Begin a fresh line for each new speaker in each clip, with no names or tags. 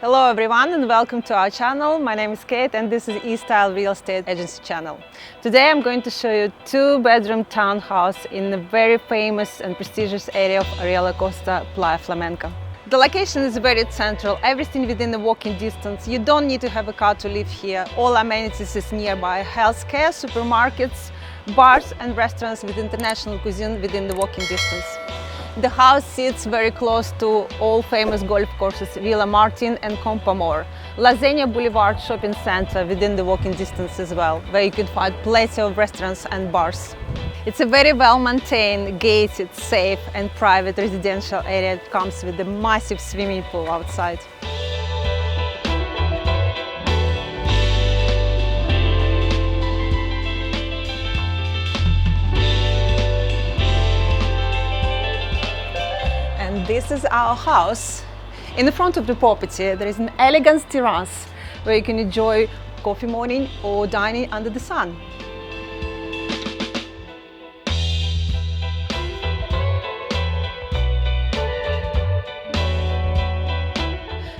Hello everyone and welcome to our channel. My name is Kate and this is EStyle Real Estate Agency channel. Today I'm going to show you two-bedroom townhouse in the very famous and prestigious area of Orihuela Costa, Playa Flamenca. The location is very central, everything within the walking distance. You don't need to have a car to live here. All amenities is nearby: healthcare, supermarkets, bars and restaurants with international cuisine within the walking distance. The house sits very close to all famous golf courses Villa Martin and Compamore. Zenia Boulevard shopping center within the walking distance as well, where you can find plenty of restaurants and bars. It's a very well-maintained, gated, safe and private residential area that comes with a massive swimming pool outside. This is our house. In the front of the property there is an elegant terrace where you can enjoy coffee morning or dining under the sun.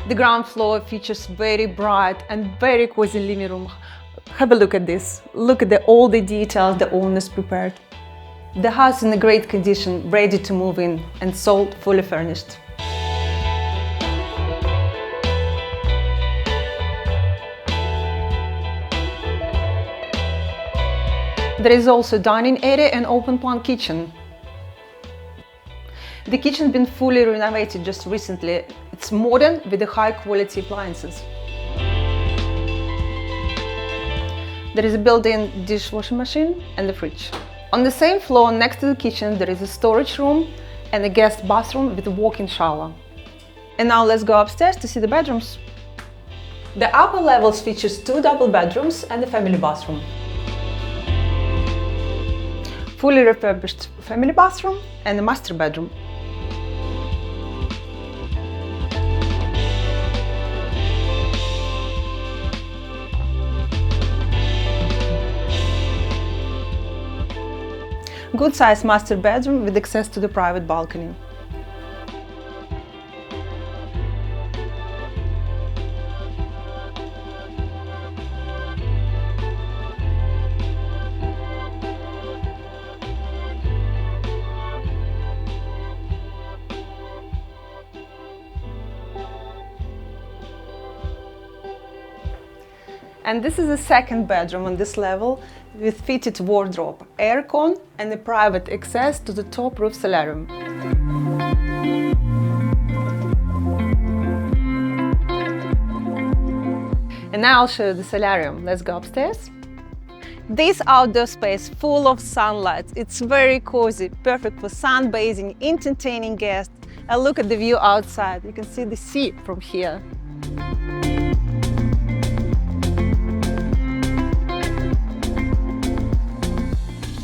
The ground floor features very bright and very cozy living room. Have a look at this. Look at all the details the owners prepared. The house is in a great condition, ready to move in and sold fully furnished. There is also a dining area and open plan kitchen. The kitchen has been fully renovated just recently. It's modern with the high quality appliances. There is a built-in dishwashing machine and a fridge. On the same floor next to the kitchen there is a storage room and a guest bathroom with a walk-in shower. And now let's go upstairs to see the bedrooms. The upper levels features two double bedrooms and a family bathroom. Fully refurbished family bathroom and a master bedroom. Good-sized master bedroom with access to the private balcony. And this is the second bedroom on this level with fitted wardrobe, aircon and a private access to the top roof solarium. And now I'll show you the solarium. Let's go upstairs. This outdoor space full of sunlight. It's very cozy, perfect for sunbathing, entertaining guests. And look at the view outside. You can see the sea from here.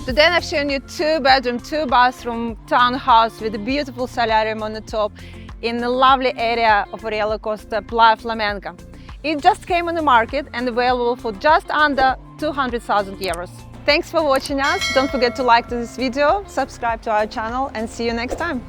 Today I've shown you two-bedroom, two-bathroom townhouse with a beautiful solarium on the top in the lovely area of Orihuela Costa, Playa Flamenca. It just came on the market and available for just under 200,000 euros. Thanks for watching us. Don't forget to like this video, subscribe to our channel and see you next time.